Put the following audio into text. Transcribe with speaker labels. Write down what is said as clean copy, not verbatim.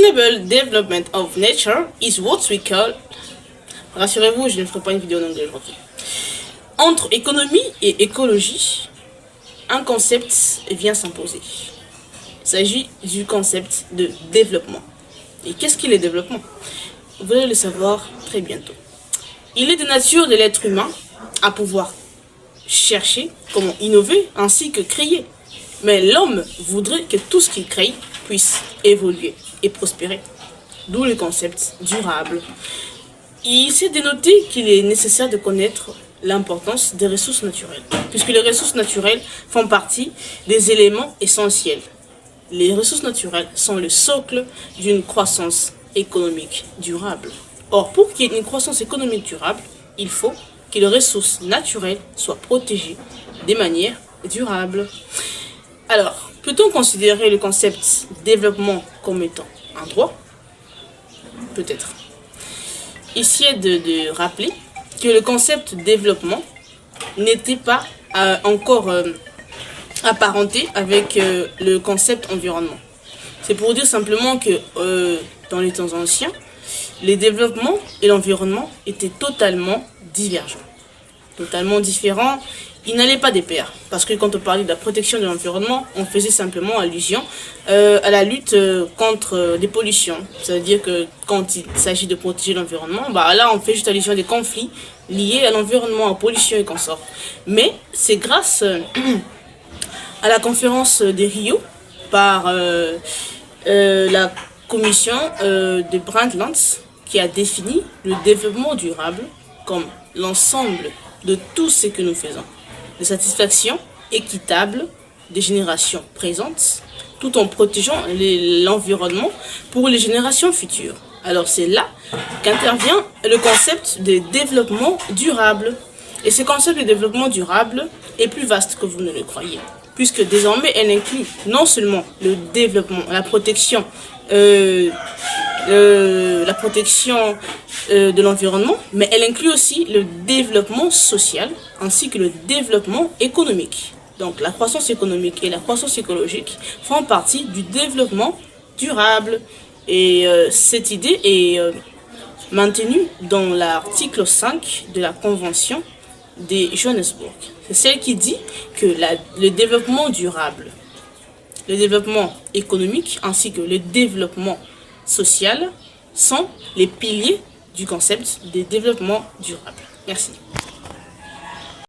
Speaker 1: Sustainable development of nature is what we call... Rassurez-vous, je ne ferai pas une vidéo en anglais aujourd'hui. Entre économie et écologie, un concept vient s'imposer. Il s'agit du concept de développement. Et qu'est-ce qu'il est développement? Vous allez le savoir très bientôt. Il est de nature de l'être humain à pouvoir chercher comment innover ainsi que créer. Mais l'homme voudrait que tout ce qu'il crée puisse évoluer et prospérer. D'où le concept durable. Il s'est dénoté qu'il est nécessaire de connaître l'importance des ressources naturelles, puisque les ressources naturelles font partie des éléments essentiels. Les ressources naturelles sont le socle d'une croissance économique durable. Or, pour qu'il y ait une croissance économique durable, il faut que les ressources naturelles soient protégées de manière durable. Alors, peut-on considérer le concept développement comme étant un droit? Peut-être. Ici est de rappeler que le concept développement n'était pas encore apparenté avec le concept environnement. C'est pour dire simplement que dans les temps anciens, les développements et l'environnement étaient totalement divergents, totalement différents. Ils n'allaient pas de pair, parce que quand on parlait de la protection de l'environnement, on faisait simplement allusion à la lutte contre les pollutions. C'est-à-dire que quand il s'agit de protéger l'environnement, là on fait juste allusion à des conflits liés à l'environnement, à la pollution et consorts. Mais c'est grâce à la conférence de Rio par la commission de Brundtland qui a défini le développement durable comme l'ensemble de tout ce que nous faisons. De satisfaction équitable des générations présentes, tout en protégeant l'environnement pour les générations futures. Alors c'est là qu'intervient le concept de développement durable. Et ce concept de développement durable est plus vaste que vous ne le croyez, puisque désormais elle inclut non seulement le développement, la protection de l'environnement, mais elle inclut aussi le développement social ainsi que le développement économique. Donc la croissance économique et la croissance écologique font partie du développement durable. Et cette idée est maintenue dans l'article 5 de la Convention de Johannesburg. C'est celle qui dit que le développement durable, le développement économique ainsi que le développement social sont les piliers du concept de développement durable. Merci.